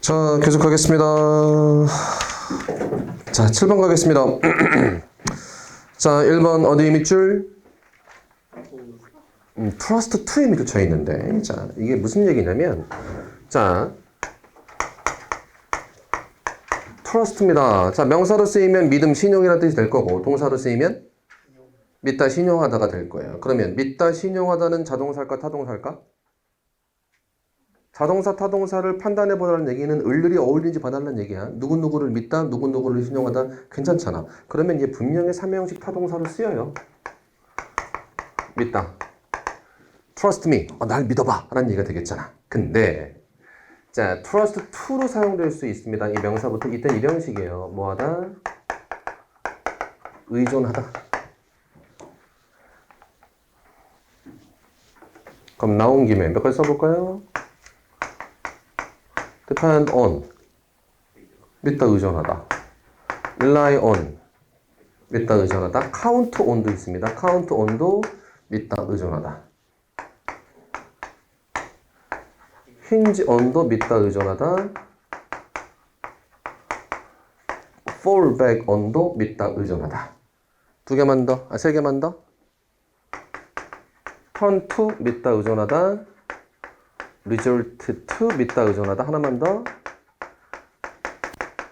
자, 계속하겠습니다. 자, 7번 가겠습니다. 자, 1번 어디에 밑줄? trust to에 밑줄 있는데, 자, 이게 무슨 얘기냐면, 자, trust입니다. 자, 명사로 쓰이면 믿음, 신용이라는 뜻이 될 거고, 동사로 쓰이면 믿다, 신용하다가 될 거예요. 그러면 믿다, 신용하다는 자동사일까, 타동사일까? 자동사, 타동사를 판단해보라는 얘기는 을들이 어울리는지 봐달라는 얘기야. 누구누구를 믿다, 누구누구를 신용하다 괜찮잖아. 그러면 얘 분명히 삼형식 타동사로 쓰여요. 믿다. Trust me. 날 믿어봐. 라는 얘기가 되겠잖아. 근데 자, trust to로 사용될 수 있습니다. 이 명사부터 이때는 이런 식이에요. 뭐하다? 의존하다. 그럼 나온 김에 몇 가지 써볼까요? depend on. 믿다 의존하다. rely on. 믿다 의존하다. count on도 있습니다. count on도 믿다 의존하다. hinge on도 믿다 의존하다. fall back on도 믿다 의존하다. 두 개만 더, 세 개만 더. turn to 믿다 의존하다. result to 믿다 의존하다. 하나만 더.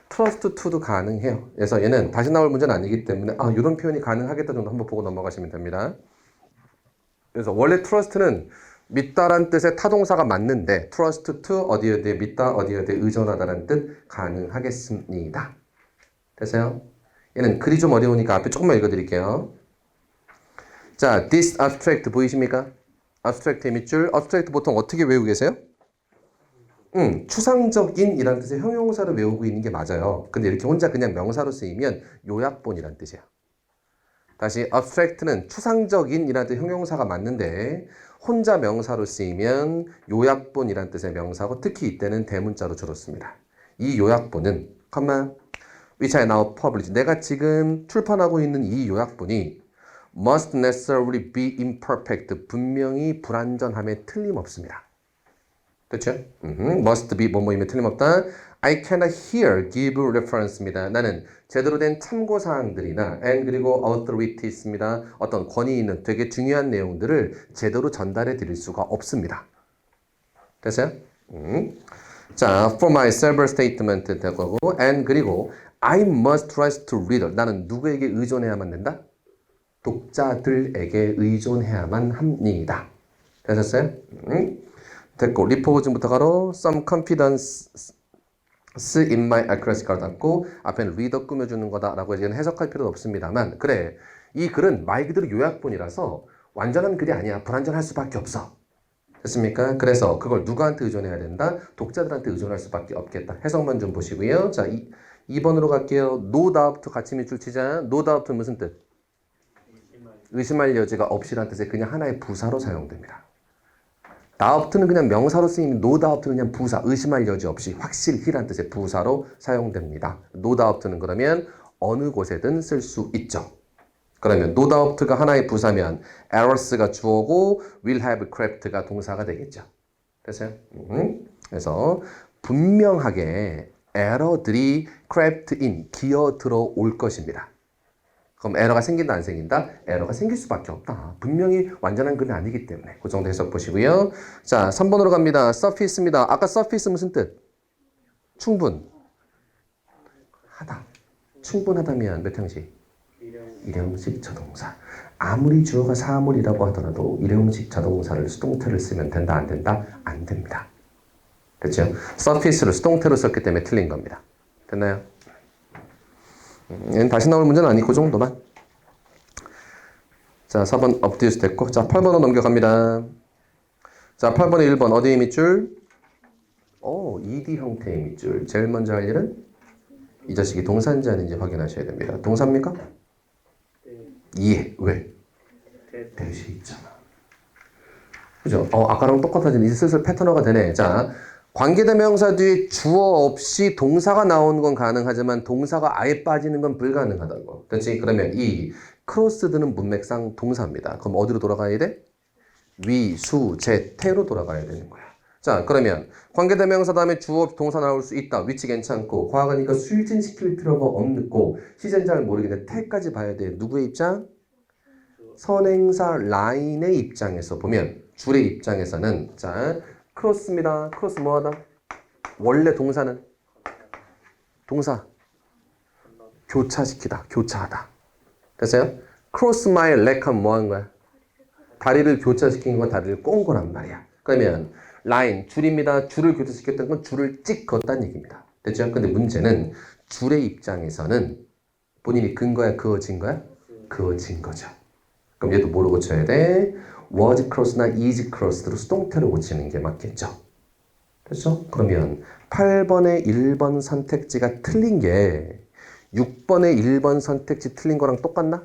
trust to도 가능해요. 그래서 얘는 다시 나올 문제는 아니기 때문에 이런 표현이 가능하겠다 정도 한번 보고 넘어가시면 됩니다. 그래서 원래 trust는 믿다란 뜻의 타동사가 맞는데 trust to 어디에 대해 믿다, 어디에 대해 의존하다라는 뜻 가능하겠습니다. 됐어요? 얘는 글이 좀 어려우니까 앞에 조금만 읽어드릴게요. 자, this abstract 보이십니까? abstract의 밑줄. abstract 보통 어떻게 외우고 계세요? 추상적인 이라는 뜻의 형용사를 외우고 있는 게 맞아요. 근데 이렇게 혼자 그냥 명사로 쓰이면 요약본이라는 뜻이에요. 다시 abstract는 추상적인 이라는 뜻의 형용사가 맞는데 혼자 명사로 쓰이면 요약본이라는 뜻의 명사고 특히 이때는 대문자로 주로 씁니다. 이 요약본은 which I now publish 내가 지금 출판하고 있는 이 요약본이 must necessarily be imperfect 분명히 불완전함에 틀림없습니다. 그렇죠? must be 뭐뭐임에 틀림없다. I cannot here give reference입니다. 나는 제대로 된 참고사항들이나 and 그리고 authorities입니다. 어떤 권위 있는 되게 중요한 내용들을 제대로 전달해 드릴 수가 없습니다. 됐어요? 자, for my several statement 될 거고 and 그리고 I must trust to reader. 나는 누구에게 의존해야만 된다? 독자들에게 의존해야만 합니다. 되셨어요? 됐고 리포즈부터 가로 some confidence in my accuracy가 닫고 앞에는 reader 꾸며주는 거다라고 이제는 해석할 필요는 없습니다만 그래 이 글은 말 그대로 요약본이라서 완전한 글이 아니야. 불완전할 수밖에 없어. 됐습니까? 그래서 그걸 누구한테 의존해야 된다? 독자들한테 의존할 수밖에 없겠다. 해석만 좀 보시고요. 자, 2번으로 갈게요. no doubt 같이 밑줄 치자. no doubt는 무슨 뜻? 의심할 여지가 없이란 뜻의 그냥 하나의 부사로 사용됩니다. doubt는 그냥 명사로 쓰이면 no doubt는 그냥 부사, 의심할 여지 없이 확실히란 뜻의 부사로 사용됩니다. no doubt는 그러면 어느 곳에든 쓸 수 있죠. 그러면 no doubt가 하나의 부사면 errors가 주어고 will have creept가 동사가 되겠죠. 됐어요? 그래서 분명하게 에러들이 crept in, 기어 들어올 것입니다. 그럼 에러가 생긴다 안 생긴다? 에러가 생길 수밖에 없다. 분명히 완전한 글은 아니기 때문에 그 정도 해석 보시고요. 자, 3번으로 갑니다. suffice입니다. 아까 suffice 무슨 뜻? 충분하다. 충분하다면 몇 형식? 일형식 자동사. 아무리 주어가 사물이라고 하더라도 일형식 자동사를 수동태를 쓰면 된다 안 된다? 안 됩니다. 됐죠? suffice를 수동태로 썼기 때문에 틀린 겁니다. 됐나요? 얘는 다시 나올 문제는 아니고 그 정도만. 자, 4번 업데이트 됐고 자, 8번으로 넘겨갑니다. 자, 8번에 1번 어디에 밑줄? ED 형태의 밑줄. 제일 먼저 할 일은 이 자식이 동사인지 아닌지 확인하셔야 됩니다. 동사입니까? 예. 왜? 대시 있잖아. 그죠? 아까랑 똑같아지네. 이제 슬슬 패턴화가 되네. 자, 관계대명사 뒤에 주어 없이 동사가 나오는 건 가능하지만 동사가 아예 빠지는 건 불가능하다고. 그렇지? 그러면 이 크로스드는 문맥상 동사입니다. 그럼 어디로 돌아가야 돼? 위, 수, 제, 태로 돌아가야 되는 거야. 자, 그러면 관계대명사 다음에 주어 동사 나올 수 있다. 위치 괜찮고 과거니까 수일진시킬 필요가 없고 시제는 잘 모르겠는데 태까지 봐야 돼. 누구의 입장? 선행사 라인의 입장에서 보면 줄의 입장에서는 자 크로스입니다. 크로스 뭐하다? 원래 동사는 동사 교차시키다. 교차하다. 됐어요? cross my leg 하면 뭐 하는 거야? 다리를 교차시킨 건 다리를 꼰 거란 말이야. 그러면 라인, 줄입니다. 줄을 교차시켰던 건 줄을 찍 걷다는 얘기입니다. 됐죠? 근데 문제는 줄의 입장에서는 본인이 근거야, 그어진 거야? 그어진 거죠. 그럼 얘도 뭐로 고쳐야 돼? was cross나 is crossed로 수동태로 고치는 게 맞겠죠. 됐죠? 그러면 8번의 1번 선택지가 틀린 게 6번의 1번 선택지 틀린 거랑 똑같나?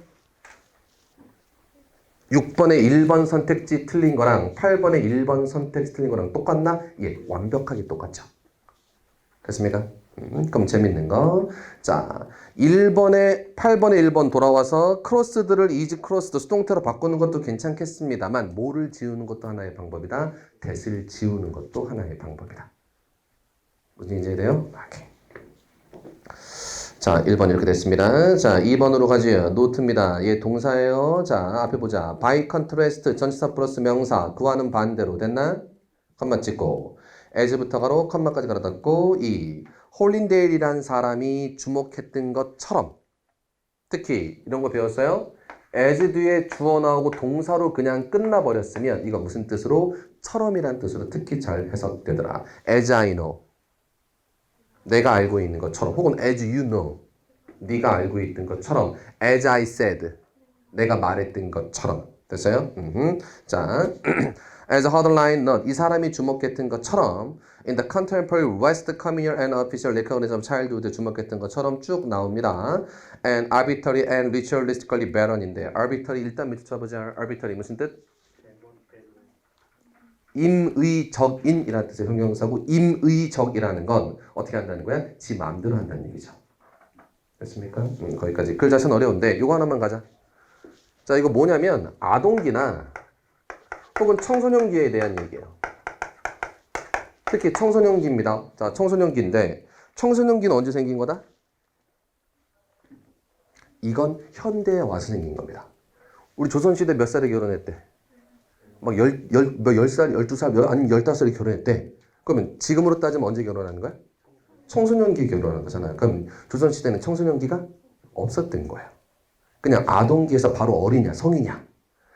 6번의 1번 선택지 틀린 거랑 8번의 1번 선택지 틀린 거랑 똑같나? 예, 완벽하게 똑같죠. 됐습니까? 그럼 재밌는 거. 자, 8번에 1번 돌아와서 크로스들을 이즈 크로스도 수동태로 바꾸는 것도 괜찮겠습니다만 뭐를 지우는 것도 하나의 방법이다. that을 지우는 것도 하나의 방법이다. 무슨 얘기인지 돼요? 오케이. 자, 1번 이렇게 됐습니다. 자, 2번으로 가지요. 노트입니다. 얘 동사예요. 자, 앞에 보자. by contrast 전치사 플러스 명사 그와는 반대로 됐나? 컴마 찍고 as부터 가로 컴마까지 갈아 닫고 홀린데일이란 사람이 주목했던 것처럼 특히 이런 거 배웠어요? as 뒤에 주어 나오고 동사로 그냥 끝나버렸으면 이거 무슨 뜻으로? 처럼이란 뜻으로 특히 잘 해석되더라. as I know 내가 알고 있는 것처럼 혹은 as you know 네가 알고 있던 것처럼 as I said 내가 말했던 것처럼 됐어요? 자, as a hardline nut 이 사람이 주목했던 것처럼 in the contemporary West Khmer and official recognition childhood 주목했던 것처럼 쭉 나옵니다. and arbitrary and ritualistically barren인데 arbitrary 일단 밑에 쳐보자. arbitrary 무슨 뜻? 임의적인이라는 뜻의 형용사고 임의적이라는 건 어떻게 한다는 거야? 지 마음대로 한다는 얘기죠. 됐습니까? 거기까지. 글 자체는 어려운데 이거 하나만 가자. 자, 이거 뭐냐면 아동기나 혹은 청소년기에 대한 얘기예요. 특히 청소년기입니다. 자, 청소년기인데 청소년기는 언제 생긴 거다? 이건 현대에 와서 생긴 겁니다. 우리 조선시대 몇 살에 결혼했대? 막 10살, 12살, 아니면 15살에 결혼했대. 그러면 지금으로 따지면 언제 결혼하는 거야? 청소년기에 결혼하는 거잖아요. 그럼 조선시대는 청소년기가 없었던 거예요. 그냥 아동기에서 바로 어리냐, 성이냐.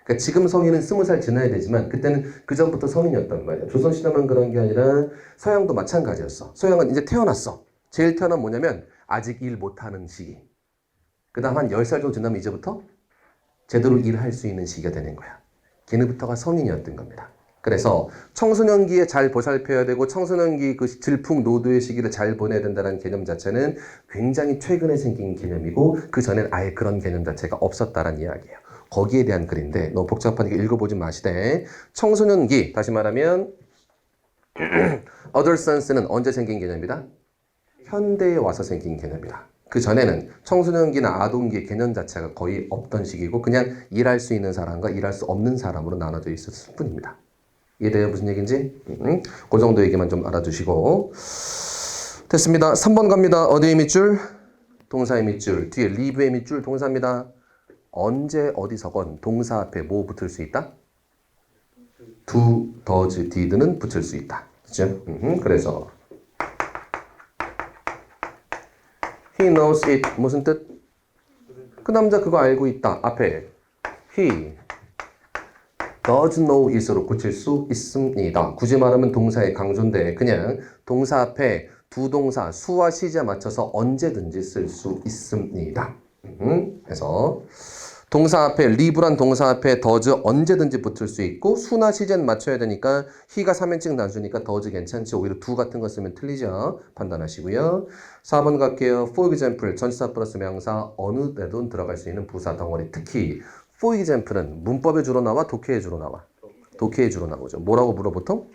그러니까 지금 성인은 20살 지나야 되지만 그때는 그 전부터 성인이었단 말이야. 조선시대만 그런 게 아니라 서양도 마찬가지였어. 서양은 이제 태어났어. 제일 태어난 뭐냐면 아직 일 못하는 시기. 그 다음 한 10살 정도 지나면 이제부터 제대로 일할 수 있는 시기가 되는 거야. 걔네부터가 성인이었던 겁니다. 그래서 청소년기에 잘 보살펴야 되고 청소년기 그 질풍노도의 시기를 잘 보내야 된다는 개념 자체는 굉장히 최근에 생긴 개념이고 그 전엔 아예 그런 개념 자체가 없었다는 이야기예요. 거기에 대한 글인데 너무 복잡하니까 읽어보지 마시되 청소년기 다시 말하면 adolescence는 언제 생긴 개념이다? 현대에 와서 생긴 개념이다. 그 전에는 청소년기나 아동기의 개념 자체가 거의 없던 시기고 그냥 일할 수 있는 사람과 일할 수 없는 사람으로 나눠져 있었을 뿐입니다. 이해돼요? 무슨 얘기인지? 그 정도 얘기만 좀 알아두시고 됐습니다. 3번 갑니다. 어디의 밑줄? 동사의 밑줄. 뒤에 live의 밑줄 동사입니다. 언제 어디서건 동사 앞에 뭐 붙을 수 있다? do, does, did는 붙을 수 있다. 그렇죠? 그래서 He knows it. 무슨 뜻? 그 남자 그거 알고 있다. 앞에 He does know it으로 붙일 수 있습니다. 굳이 말하면 동사의 강조인데 그냥 동사 앞에 두 동사 수와 시제 맞춰서 언제든지 쓸 수 있습니다. 그래서 동사 앞에 live란 동사 앞에 does 언제든지 붙을 수 있고 수나 시제는 맞춰야 되니까 he가 3인칭 단수니까 does 괜찮지. 오히려 do 같은 거 쓰면 틀리죠. 판단하시고요. 4번 갈게요. For example 전치사 플러스 명사 어느 때도 들어갈 수 있는 부사 덩어리. 특히 for example은 문법에 주로 나와 독해에 주로 나와? 독해에 주로 나오죠. 뭐라고 물어 보통?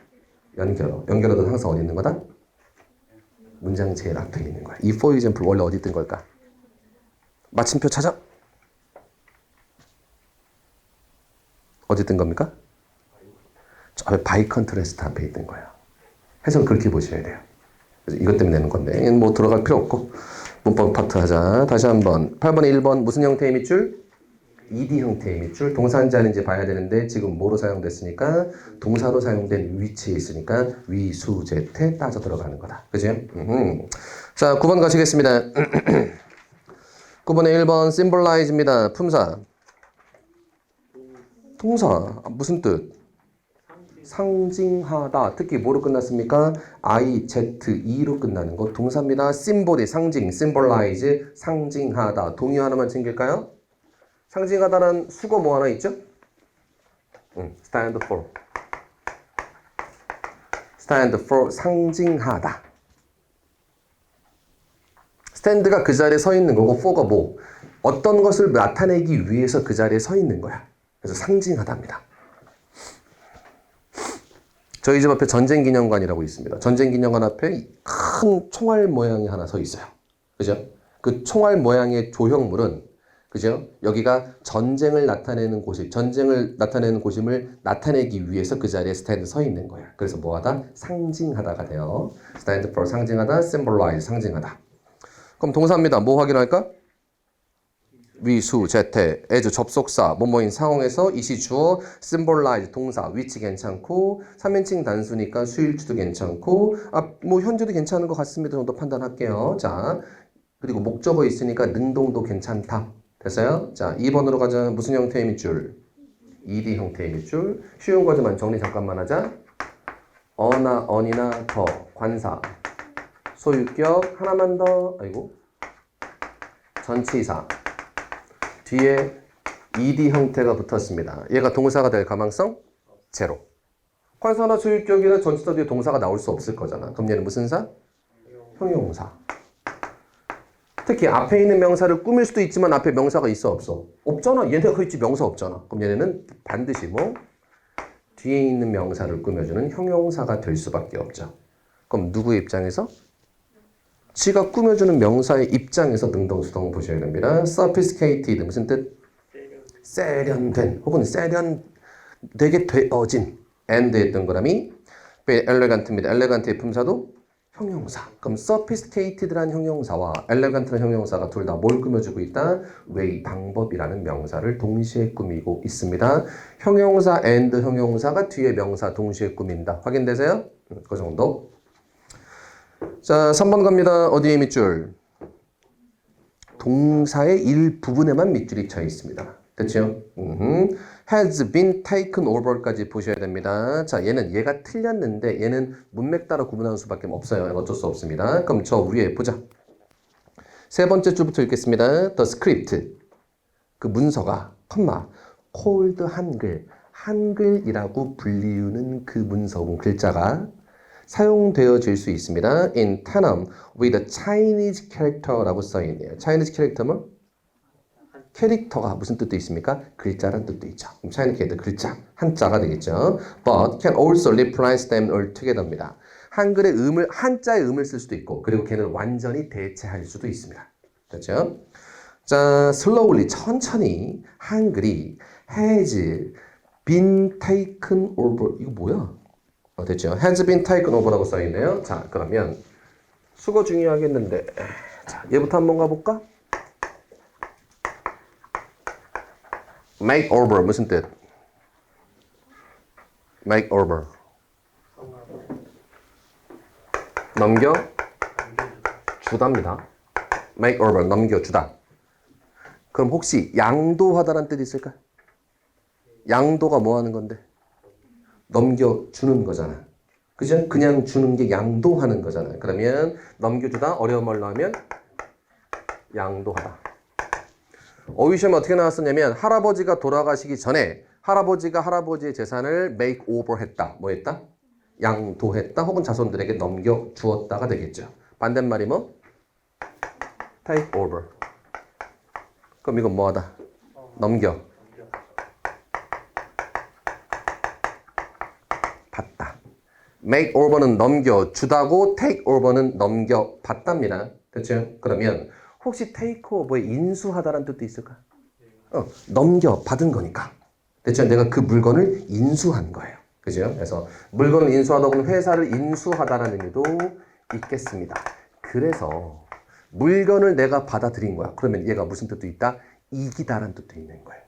연결어. 연결어는 항상 어디 있는 거다? 문장 제일 앞에 있는 거야. 이 for example 원래 어디 있던 걸까? 마침표 찾아. 어디 있던 겁니까? 저 by contrast 앞에 있던 거예요. 해석을 그렇게 보셔야 돼요. 그래서 이것 때문에 내는 건데 뭐 들어갈 필요 없고 문법 파트 하자. 다시 한번 8번에 1번 무슨 형태의 밑줄? ed 형태의 밑줄. 동사인지 아닌지 봐야 되는데 지금 뭐로 사용됐으니까 동사로 사용된 위치에 있으니까 위수재태 따져 들어가는 거다. 그죠? 자 9번 가시겠습니다. 9번에 1번 symbolize입니다. 품사. 동사 무슨 뜻? 상징하다. 특히 뭐로 끝났습니까? I, Z, E로 끝나는 거 동사입니다. symbol이 상징, symbolize, 상징하다. 동의 하나만 챙길까요? 상징하다는 수거 뭐 하나 있죠? stand for. stand for 상징하다. stand가 그 자리에 서 있는 거고 for가 뭐? 어떤 것을 나타내기 위해서 그 자리에 서 있는 거야. 그래서 상징하다입니다. 저희 집 앞에 전쟁기념관이라고 있습니다. 전쟁기념관 앞에 큰 총알 모양이 하나 서 있어요. 그죠? 그 총알 모양의 조형물은 그죠? 여기가 전쟁을 나타내는 곳이, 전쟁을 나타내는 곳임을 나타내기 위해서 그 자리에 스탠드 서 있는 거예요. 그래서 뭐하다? 상징하다가 돼요. stand for 상징하다, symbolize 상징하다. 그럼 동사입니다. 뭐 확인할까? 위수, 재태, as 접속사, 뭐뭐인 상황에서 이시 주어, symbolize 동사, 위치 괜찮고 3인칭 단수니까 수일주도 괜찮고 뭐 현재도 괜찮은 것 같습니다 정도 판단할게요. 자, 그리고 목적어 있으니까 능동도 괜찮다. 됐어요? 자, 2번으로 가자. 무슨 형태의 밑줄? ed 형태의 밑줄. 쉬운 거지만 정리 잠깐만 하자. 어나, 언이나, 더, 관사, 소유격, 하나만 더, 아이고, 전치사. 뒤에 ed 형태가 붙었습니다. 얘가 동사가 될 가망성? 제로. 관사나 소유격이나 전치사 뒤에 동사가 나올 수 없을 거잖아. 그럼 얘는 무슨 사? 형용사. 특히 앞에 있는 명사를 꾸밀 수도 있지만 앞에 명사가 있어 없어? 없잖아. 얘네가 그 있지 명사 없잖아. 그럼 얘네는 반드시 뭐? 뒤에 있는 명사를 꾸며주는 형용사가 될 수밖에 없죠. 그럼 누구의 입장에서? 지가 꾸며주는 명사의 입장에서 능동수동 보셔야 됩니다. sophisticated 무슨 뜻? 세련된 혹은 세련되게 되어진 and의 동그라미 elegant입니다. elegant의 품사도 형용사. 그럼 sophisticated라는 형용사와 elegant라는 형용사가 둘 다 뭘 꾸며주고 있다? way, 방법이라는 명사를 동시에 꾸미고 있습니다. 형용사 and 형용사가 뒤에 명사 동시에 꾸민다. 확인되세요? 그 정도. 자, 3번 갑니다. 어디에 밑줄? 동사의 일부분에만 밑줄이 쳐 있습니다. 됐죠? has been taken over까지 보셔야 됩니다. 자, 얘가 틀렸는데 얘는 문맥 따라 구분하는 수밖에 없어요. 어쩔 수 없습니다. 그럼 저 위에 보자. 세 번째 줄부터 읽겠습니다. The script. 그 문서가 called 한글이라고 불리우는 그 문서군 글자가 사용되어질 수 있습니다. in tandem with a Chinese character라고 써있네요. Chinese character는 캐릭터가 무슨 뜻도 있습니까? 글자란 뜻도 있죠. 그럼 Chinese character 글자, 한자가 되겠죠. But can also replace them altogether입니다. 한글의 한자의 음을 쓸 수도 있고 그리고 걔는 완전히 대체할 수도 있습니다. 됐죠? 자, slowly, 천천히 한글이 has been taken over. 이거 뭐야? 됐죠? has been taken over라고 써있네요. 자, 그러면 수거 중요하겠는데 자, 얘부터 한번 가볼까? make over 무슨 뜻? make over 넘겨 주답니다. make over 넘겨주다. 그럼 혹시 양도하다란 뜻이 있을까? 양도가 뭐 하는 건데? 넘겨주는 거잖아. 그죠? 그냥 주는 게 양도하는 거잖아. 그러면 넘겨주다 어려운 말로 하면 양도하다. 어휘시험에 어떻게 나왔었냐면 할아버지가 돌아가시기 전에 할아버지가 할아버지의 재산을 make over 했다. 뭐 했다? 양도했다. 혹은 자손들에게 넘겨주었다가 되겠죠. 반대말이 뭐? take over. 그럼 이건 뭐하다? 넘겨. 받다. make over는 넘겨주다고 take over는 넘겨받답니다. 그렇죠? 그러면 혹시 take over에 인수하다라는 뜻도 있을까? 넘겨받은 거니까. 대체 내가 그 물건을 인수한 거예요. 그죠? 그래서 물건을 인수하다 보면 회사를 인수하다라는 의미도 있겠습니다. 그래서 물건을 내가 받아들인 거야. 그러면 얘가 무슨 뜻도 있다? 이기다라는 뜻도 있는 거예요.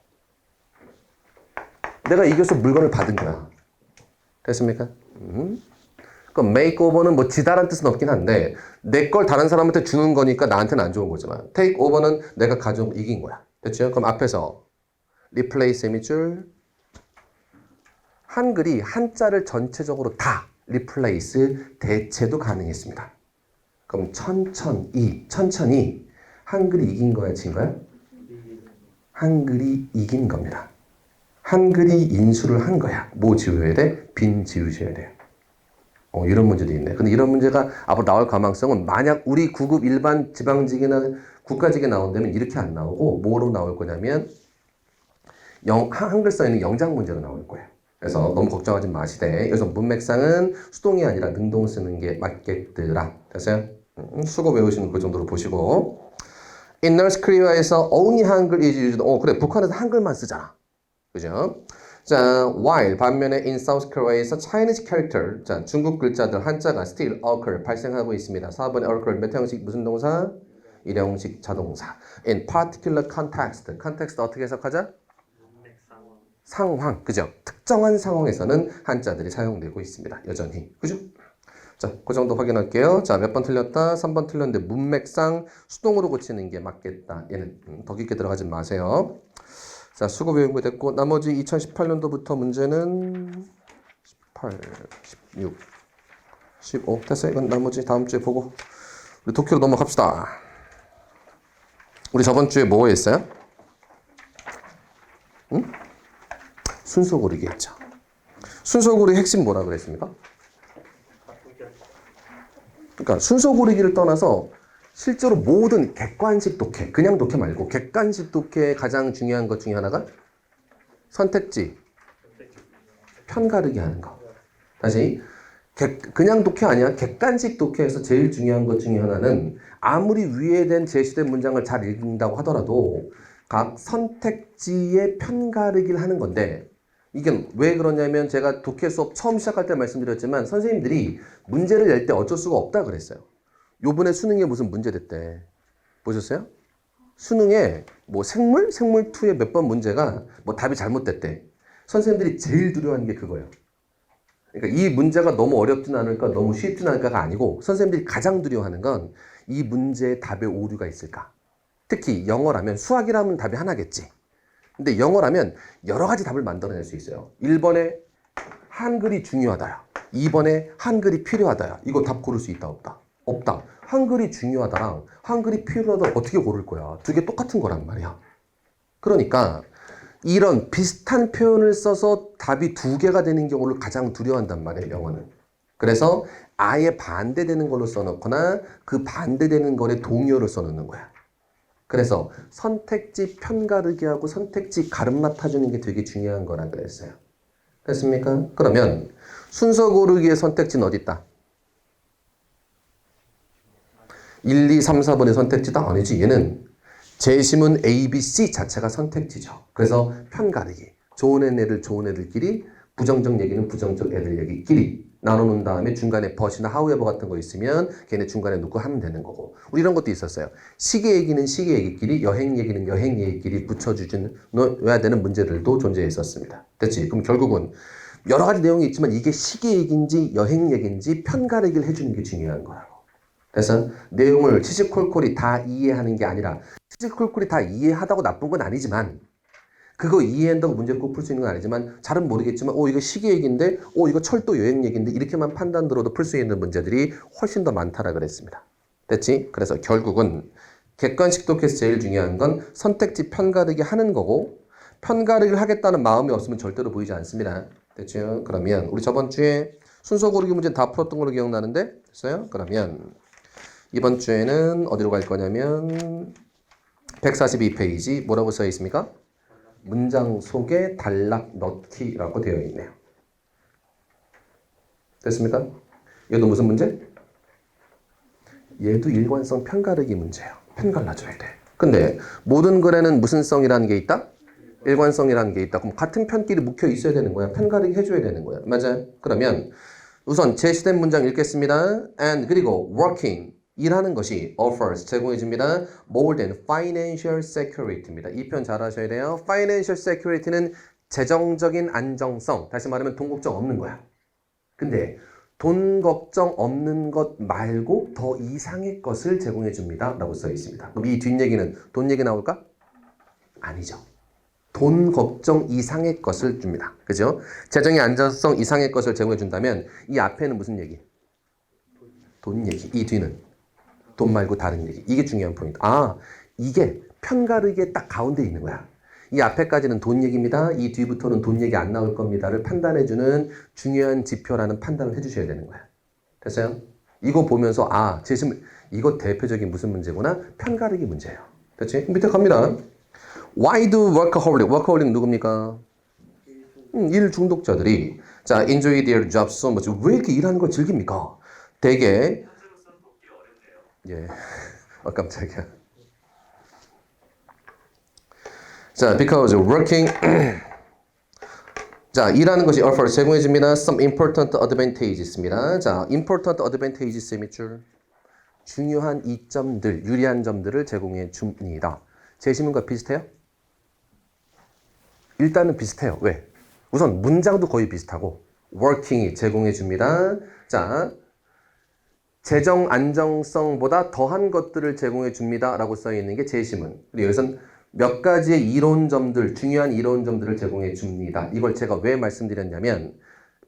내가 이겨서 물건을 받은 거야. 됐습니까? 그럼 makeover는 뭐 지다라는 뜻은 없긴 한데 내 걸 다른 사람한테 주는 거니까 나한테는 안 좋은 거지만 take over는 내가 가져오면 이긴 거야. 됐죠? 그럼 앞에서 replace 밑줄 한글이 한자를 전체적으로 다 replace 대체도 가능했습니다. 그럼 천천히 한글이 이긴 거야, 진 거야? 한글이 이긴 겁니다. 한글이 인수를 한 거야. 뭐 지우셔야 돼? 빈 지우셔야 돼요. 이런 문제도 있네. 근데 이런 문제가 앞으로 나올 가망성은 만약 우리 9급 일반 지방직이나 국가직에 나온다면 이렇게 안 나오고 뭐로 나올 거냐면 한글 써 있는 영작 문제로 나올 거예요. 그래서 너무 걱정하지 마시되 여기서 문맥상은 수동이 아니라 능동 쓰는 게 맞겠더라. 됐어요? 수고 외우시는 그 정도로 보시고 In North Korea에서 only 한글 is used. 그래. 북한에서 한글만 쓰잖아. 그죠? 자, while 반면에 in South Korea에서 Chinese character, 자, 중국 글자들 한자가 still occur 발생하고 있습니다. 4번에 occur 몇 형식 무슨 동사? 일형식 자동사. In particular context, context 어떻게 해석하자? 상황, 그죠? 특정한 상황에서는 한자들이 사용되고 있습니다. 여전히, 그죠? 자, 그 정도 확인할게요. 자, 몇 번 틀렸다? 3번 틀렸는데 문맥상 수동으로 고치는 게 맞겠다. 얘는 더 깊게 들어가지 마세요. 자, 수고 외운 거 됐고 나머지 2018년도부터 문제는 18, 16, 15 됐어요. 이건 나머지 다음 주에 보고 우리 도쿄로 넘어갑시다. 우리 저번 주에 뭐 했어요? 응? 순서 고르기 했죠. 순서 고르기 핵심 뭐라 그랬습니까? 그러니까 순서 고르기를 떠나서 실제로 모든 객관식 독해, 그냥 독해 말고 객관식 독해의 가장 중요한 것 중에 하나가 선택지, 편가르기 하는 거. 다시, 그냥 독해 아니야. 객관식 독해에서 제일 중요한 것 중에 하나는 아무리 위에 제시된 문장을 잘 읽는다고 하더라도 각 선택지의 편가르기를 하는 건데 이게 왜 그러냐면 제가 독해 수업 처음 시작할 때 말씀드렸지만 선생님들이 문제를 낼 때 어쩔 수가 없다 그랬어요. 요번에 수능에 무슨 문제 됐대. 보셨어요? 수능에 뭐 생물2의 몇 번 문제가 뭐 답이 잘못됐대. 선생님들이 제일 두려워하는 게 그거예요. 그러니까 이 문제가 너무 어렵진 않을까, 너무 쉽진 않을까가 아니고 선생님들이 가장 두려워하는 건 이 문제의 답에 오류가 있을까. 특히 영어라면 수학이라면 답이 하나겠지. 근데 영어라면 여러 가지 답을 만들어낼 수 있어요. 1번에 한글이 중요하다야. 2번에 한글이 필요하다야. 이거 답 고를 수 있다, 없다? 없다. 한글이 중요하다랑 한글이 필요하다 어떻게 고를 거야? 두 개 똑같은 거란 말이야. 그러니까 이런 비슷한 표현을 써서 답이 두 개가 되는 경우를 가장 두려워한단 말이에요, 영어는. 그래서 아예 반대되는 걸로 써놓거나 그 반대되는 거에 동요를 써놓는 거야. 그래서 선택지 편가르기하고 선택지 가름 맡아주는 게 되게 중요한 거라 그랬어요. 됐습니까? 그러면 순서 고르기의 선택지는 어디 있다? 1, 2, 3, 4번의 선택지다? 아니지. 얘는 제시문 A, B, C 자체가 선택지죠. 그래서 편가르기. 좋은 애들 좋은 애들끼리, 부정적 얘기는 부정적 애들 얘기끼리 나눠놓은 다음에 중간에 but이나 however 같은 거 있으면 걔네 중간에 놓고 하면 되는 거고. 우리 이런 것도 있었어요. 시계 얘기는 시계 얘기끼리, 여행 얘기는 여행 얘기끼리 붙여줘야 되는 문제들도 존재했었습니다. 됐지? 그럼 결국은 여러 가지 내용이 있지만 이게 시계 얘기인지 여행 얘기인지 편가르기를 해주는 게 중요한 거라고. 그래서 내용을 치치콜콜이 다 이해하는 게 아니라 치치콜콜이 다 이해하다고 나쁜 건 아니지만 그거 이해한다고 문제를 꼭 풀 수 있는 건 아니지만 잘은 모르겠지만 이거 시계 얘기인데 이거 철도 여행 얘기인데 이렇게만 판단 들어도 풀 수 있는 문제들이 훨씬 더 많다라 그랬습니다. 됐지? 그래서 결국은 객관식 독해에서 제일 중요한 건 선택지 편가르기 하는 거고 편가르기를 하겠다는 마음이 없으면 절대로 보이지 않습니다. 됐죠? 그러면 우리 저번 주에 순서 고르기 문제 다 풀었던 걸로 기억나는데 됐어요? 그러면 이번 주에는 어디로 갈 거냐면 142페이지 뭐라고 써 있습니까? 문장 속에 단락 넣기라고 되어 있네요. 됐습니까? 얘도 무슨 문제? 얘도 일관성 편가르기 문제예요. 편 갈라줘야 돼. 근데 모든 글에는 무슨 성이라는 게 있다? 일관성이라는 게 있다. 그럼 같은 편끼리 묵혀 있어야 되는 거야. 편 가르기 해줘야 되는 거야. 맞아요? 그러면 우선 제시된 문장 읽겠습니다. And 그리고 working 일하는 것이 offers 제공해 줍니다. More than financial security입니다. 이 편 잘 하셔야 돼요. Financial security는 재정적인 안정성. 다시 말하면 돈 걱정 없는 거야. 근데 돈 걱정 없는 것 말고 더 이상의 것을 제공해 줍니다. 라고 써 있습니다. 그럼 이 뒷얘기는 돈 얘기 나올까? 아니죠. 돈 걱정 이상의 것을 줍니다. 그죠? 재정의 안정성 이상의 것을 제공해 준다면 이 앞에는 무슨 얘기? 돈 얘기. 이 뒤는 돈 말고 다른 얘기. 이게 중요한 포인트. 아, 이게 편가르기에 딱 가운데 있는 거야. 이 앞에까지는 돈 얘기입니다. 이 뒤부터는 돈 얘기 안 나올 겁니다를 판단해주는 중요한 지표라는 판단을 해주셔야 되는 거야. 됐어요? 이거 보면서 아, 제심 이거 대표적인 무슨 문제구나? 편가르기 문제예요. 됐지? 밑에 갑니다. Why do workaholic? workaholic 누굽니까? 일 중독자들이 자, enjoy their job so much. 왜 이렇게 일하는 걸 즐깁니까? 되게 예, 깜짝이야. 자, because working 자, 일하는 것이 offer 제공해 줍니다. Some important advantages입니다. 자, important advantages 밑줄 중요한 이점들, 유리한 점들을 제공해 줍니다. 제시문과 비슷해요? 일단은 비슷해요. 왜? 우선 문장도 거의 비슷하고 working이 제공해 줍니다. 자, 재정 안정성보다 더한 것들을 제공해 줍니다. 라고 써 있는 게 제시문. 그리고 여기서는 몇 가지의 이론점들, 중요한 이론점들을 제공해 줍니다. 이걸 제가 왜 말씀드렸냐면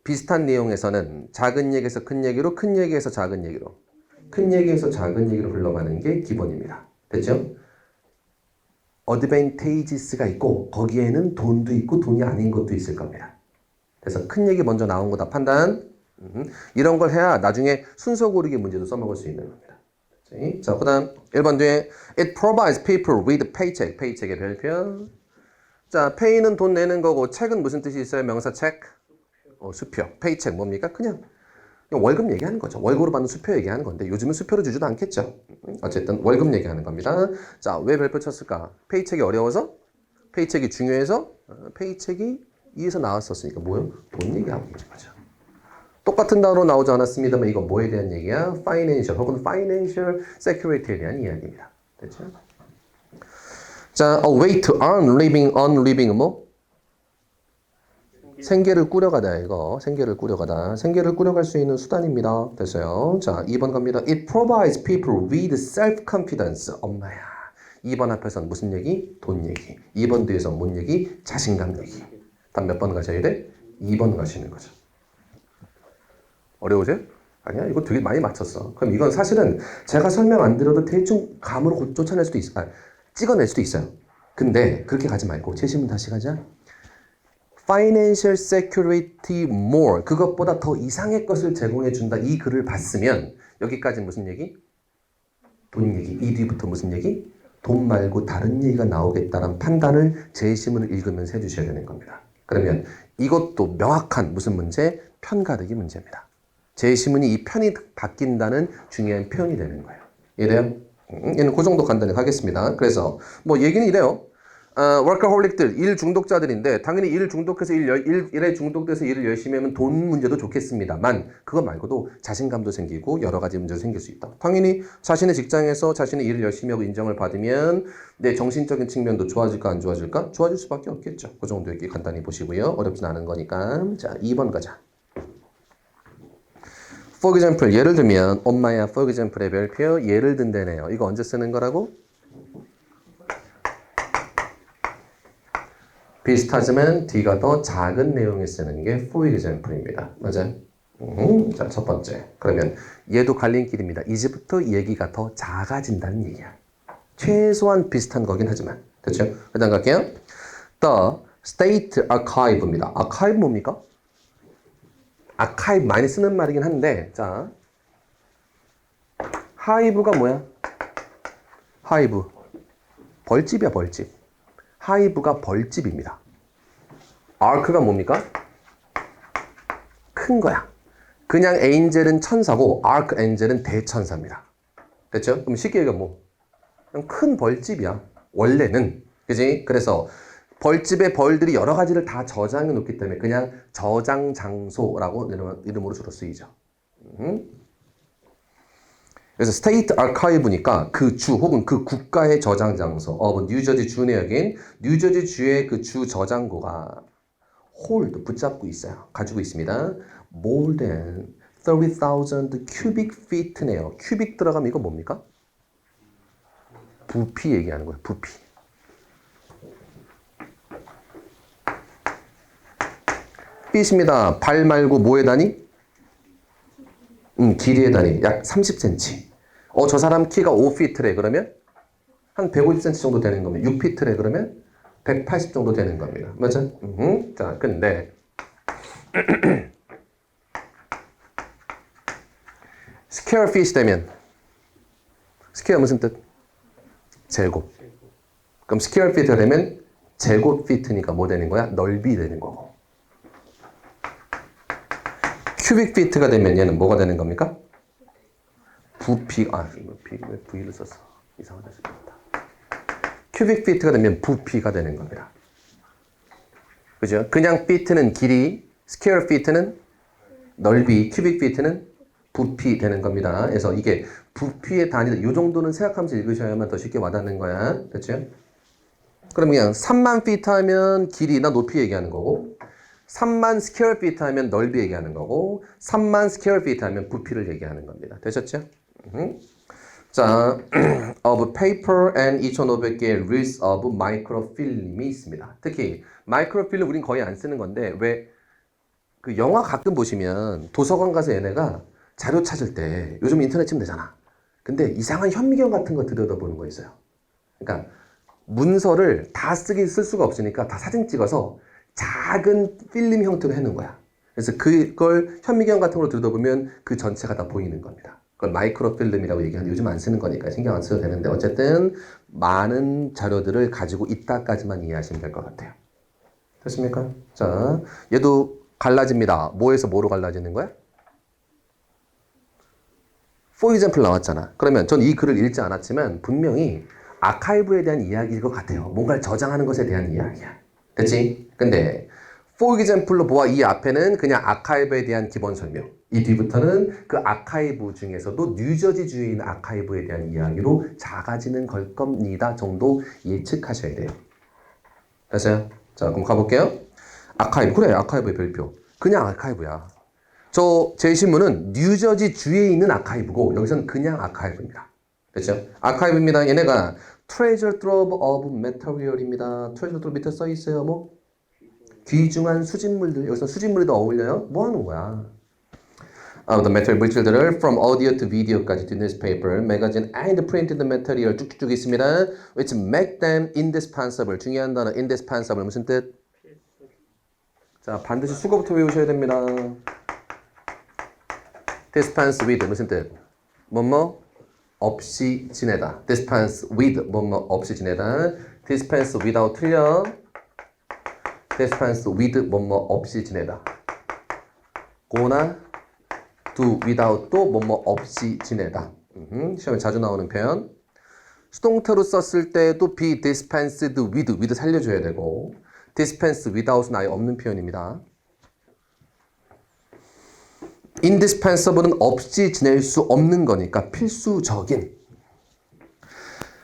비슷한 내용에서는 작은 얘기에서 큰 얘기로, 큰 얘기에서 작은 얘기로, 큰 얘기에서 작은 얘기로 흘러가는 게 기본입니다. 됐죠? 어드밴테이지스가 있고 거기에는 돈도 있고 돈이 아닌 것도 있을 겁니다. 그래서 큰 얘기 먼저 나온 거다 판단. 이런 걸 해야 나중에 순서 고르기 문제도 써먹을 수 있는 겁니다. 자, 그 다음 1번 뒤에 It provides people with paycheck. paycheck의 별표. 자, pay는 돈 내는 거고 책은 무슨 뜻이 있어요? 명사 check? 수표. paycheck 뭡니까? 그냥 월급 얘기하는 거죠. 월급으로 받는 수표 얘기하는 건데 요즘은 수표로 주지도 않겠죠. 어쨌든 월급 얘기하는 겁니다. 자, 왜 별표 쳤을까? 페이첵이 어려워서? 페이첵이 중요해서? 페이첵이 이에서 나왔었으니까 뭐예요? 돈 얘기하고 있는 거죠. 똑같은 단어로 나오지 않았습니다만 이건 뭐에 대한 얘기야? Financial 혹은 Financial Security에 대한 이야기입니다. 됐죠? 자, a way to earn living, earn living 뭐? 생계를 꾸려가다 이거. 생계를 꾸려가다. 생계를 꾸려갈 수 있는 수단입니다. 됐어요. 자, 2번 갑니다. It provides people with self-confidence. 엄마야. 2번 앞에서는 무슨 얘기? 돈 얘기. 2번 뒤에서 뭔 얘기? 자신감 얘기. 다음 몇 번 가셔야 돼? 2번 가시는 거죠. 어려우세요? 아니야, 이거 되게 많이 맞췄어. 그럼 이건 사실은 제가 설명 안 드려도 대충 감으로 쫓아낼 수도 있어요. 찍어낼 수도 있어요. 근데 그렇게 가지 말고 제시문 다시 가자. Financial security more. 그것보다 더 이상의 것을 제공해 준다. 이 글을 봤으면 여기까지 무슨 얘기? 돈 얘기. 이 뒤부터 무슨 얘기? 돈 말고 다른 얘기가 나오겠다는 판단을 제시문을 읽으면서 해주셔야 되는 겁니다. 그러면 이것도 명확한 무슨 문제? 편가르기 문제입니다. 제시문이 이 편이 바뀐다는 중요한 표현이 되는 거예요. 이해돼요? 얘는 그 정도 간단히 하겠습니다. 그래서 뭐 얘기는 이래요. 워커홀릭들, 일 중독자들인데 당연히 일 중독해서 일에 중독돼서 일을 열심히 하면 돈 문제도 좋겠습니다만 그거 말고도 자신감도 생기고 여러 가지 문제도 생길 수 있다. 당연히 자신의 직장에서 자신의 일을 열심히 하고 인정을 받으면 내 정신적인 측면도 좋아질까 안 좋아질까? 좋아질 수밖에 없겠죠. 그 정도 얘기 간단히 보시고요. 어렵진 않은 거니까. 자, 2번 가자. For example, 예를 들면 엄마야 for example의 별표 예를 든다네요. 이거 언제 쓰는 거라고? 비슷하지만 D가 더 작은 내용에 쓰는 게 for example입니다. 맞아요? 자, 첫 번째. 그러면 얘도 갈림길입니다. 이제부터 얘기가 더 작아진다는 얘기야. 최소한 비슷한 거긴 하지만. 됐죠? 그 다음 갈게요. The State Archive입니다. Archive 뭡니까? 아카이브 많이 쓰는 말이긴 한데, 자, 하이브가 뭐야? 하이브. 벌집이야, 벌집. 하이브가 벌집입니다. 아크가 뭡니까? 큰 거야. 그냥 에인젤은 천사고, 아크 엔젤은 대천사입니다. 됐죠? 그럼 쉽게 얘기하면 뭐? 그냥 큰 벌집이야. 원래는. 그지? 그래서 벌집에 벌들이 여러 가지를 다 저장해 놓기 때문에 그냥 저장 장소라고 이름으로 주로 쓰이죠. 그래서 스테이트 아카이브니까 그 주 혹은 그 국가의 저장 장소, 뉴저지 주 내역인 뉴저지 주의 그 주 저장고가 홀드 붙잡고 있어요. 가지고 있습니다. More than 30,000 cubic feet네요. 큐빅 들어가면 이거 뭡니까? 부피 얘기하는 거예요. 부피. feet입니다. 발 말고 뭐의 단위? 길이의 단위. 약 30cm. 저 사람 키가 5피트래. 그러면 한 150cm 정도 되는 겁니다. 6피트래. 그러면 180 정도 되는 겁니다. 맞죠? 자, 근데 square feet 되면 square 무슨 뜻? 제곱. 그럼 square feet가 되면 제곱 피트니까 뭐 되는 거야? 넓이 되는 거고. cubic feet가 되면 얘는 뭐가 되는 겁니까? 부피, 왜 V를 썼어? 이상하다 싶었다. cubic feet가 되면 부피가 되는 겁니다. 그죠? 그냥 feet는 길이, square feet는 넓이, cubic feet는 부피 되는 겁니다. 그래서 이게 부피의 단위다. 이 정도는 생각하면서 읽으셔야만 더 쉽게 와닿는 거야. 됐죠? 그럼 그냥 3만 feet 하면 길이나 높이 얘기하는 거고 3만 square feet 하면 넓이 얘기하는 거고 3만 square feet 하면 부피를 얘기하는 겁니다. 되셨죠? 자, of paper and 2,500개의 reels of microfilm이 있습니다. 특히 microfilm 우린 거의 안 쓰는 건데 왜 그 영화 가끔 보시면 도서관 가서 얘네가 자료 찾을 때 요즘 인터넷 치면 되잖아. 근데 이상한 현미경 같은 거 들여다보는 거 있어요. 그러니까 문서를 다 쓸 수가 없으니까 다 사진 찍어서 작은 필름 형태로 해놓은 거야. 그래서 그걸 현미경 같은 걸로 들여다보면 그 전체가 다 보이는 겁니다. 그걸 마이크로필름이라고 얘기하는데 요즘 안 쓰는 거니까 신경 안 써도 되는데 어쨌든 많은 자료들을 가지고 있다까지만 이해하시면 될 것 같아요. 됐습니까? 자, 얘도 갈라집니다. 뭐에서 뭐로 갈라지는 거야? For example 나왔잖아. 그러면 전 이 글을 읽지 않았지만 분명히 아카이브에 대한 이야기일 것 같아요. 뭔가를 저장하는 것에 대한 이야기야. 됐지? 근데 for example로 보아 이 앞에는 그냥 아카이브에 대한 기본 설명. 이 뒤부터는 그 아카이브 중에서도 뉴저지주에 있는 아카이브에 대한 이야기로 작아지는 걸 겁니다. 정도 예측하셔야 돼요. 됐어요? 자, 그럼 가볼게요. 아카이브. 그래, 아카이브의 별표. 그냥 아카이브야. 제 신문은 뉴저지주에 있는 아카이브고 여기서는 그냥 아카이브입니다. 됐죠? 아카이브입니다. 얘네가 treasure trove of material입니다. treasure trove 밑에 써 있어요. 뭐 귀중한 수집물들. 여기서 수집물이 더 어울려요? 뭐 하는 거야? The material 물질들을 from audio to video까지 to newspaper, magazine and printed material 쭉쭉쭉 있습니다. which make them indispensable. 중요한 단어 indispensable 무슨 뜻? 자, 반드시 수거부터 외우셔야 됩니다. dispense with 무슨 뜻? 뭐뭐 없이 지내다. dispense with 뭐뭐 없이 지내다. dispense without 틀려. dispense with 뭐뭐 없이 지내다. 고나 do without도 뭐뭐 없이 지내다. 시험에 자주 나오는 표현. 수동태로 썼을 때도 be dispensed with 살려줘야 되고 dispense without은 아예 없는 표현입니다. indispensable은 없이 지낼 수 없는 거니까 필수적인.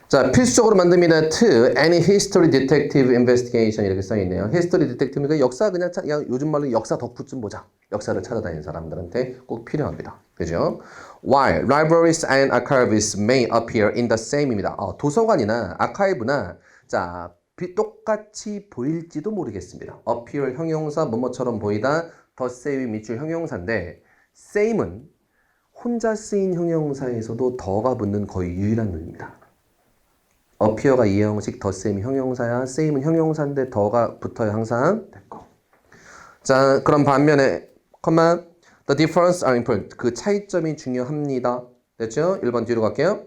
자, 필수적으로 만듭니다. to any history detective investigation 이렇게 써있네요. history detective니까 역사 그냥 요즘 말로 역사 덕후 좀 보자. 역사를 찾아다니는 사람들한테 꼭 필요합니다. 그죠? While libraries and archives may appear in the same입니다. 도서관이나 아카이브나 자 똑같이 보일지도 모르겠습니다. appear 형용사 뭐뭐처럼 보이다. the same 밑줄 형용사인데 same은 혼자 쓰인 형용사에서도 더가 붙는 거의 유일한 놈입니다. appear가 이 형식, the same 형용사야. same은 형용사인데 더가 붙어요 항상. 됐고. 자, 그럼 반면에 the difference are important. 그 차이점이 중요합니다. 됐죠? 1번 뒤로 갈게요.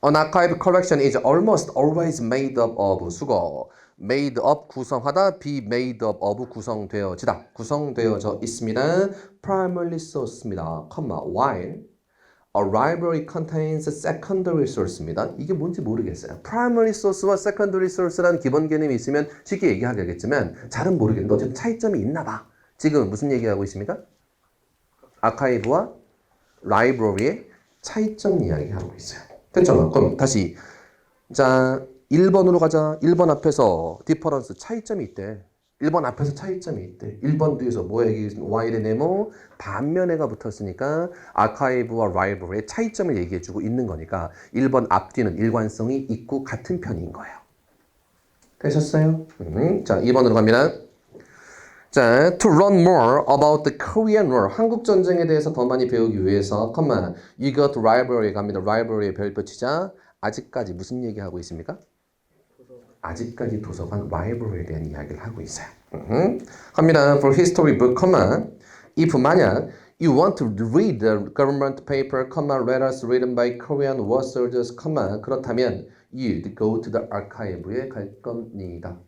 An archive collection is almost always made up of 수거. made up 구성하다, be made up of 구성되어지다. 구성되어져 있습니다. primarily source입니다. while A library contains secondary source입니다. 이게 뭔지 모르겠어요. Primary source와 secondary source라는 기본 개념이 있으면 쉽게 얘기하겠지만 잘은 모르겠는데 어쨌든 차이점이 있나 봐. 지금 무슨 얘기하고 있습니까? 아카이브와 라이브러리의 차이점 이야기하고 있어요. 됐죠? 그럼 다시 자 1번으로 가자. 1번 앞에서 디퍼런스 차이점이 있대. 1번 앞에서 차이점이 있대. 1번 뒤에서 뭐 얘기 while 네모 반면에가 붙었으니까 아카이브와 라이브러리의 차이점을 얘기해주고 있는 거니까 1번 앞뒤는 일관성이 있고 같은 편인 거예요. 되셨어요? 자 2번으로 갑니다. 자, to learn more about the Korean War, 한국 전쟁에 대해서 더 많이 배우기 위해서, you go to library 갑니다. library에 별표 치자. 아직까지 무슨 얘기하고 있습니까? 아직까지 도서관 library에 대한 이야기를 하고 있어요. 갑니다. For history book, if 만약 you want to read the government paper, letters written by Korean war soldiers, 그렇다면 you'd go to the archive에 갈 겁니다.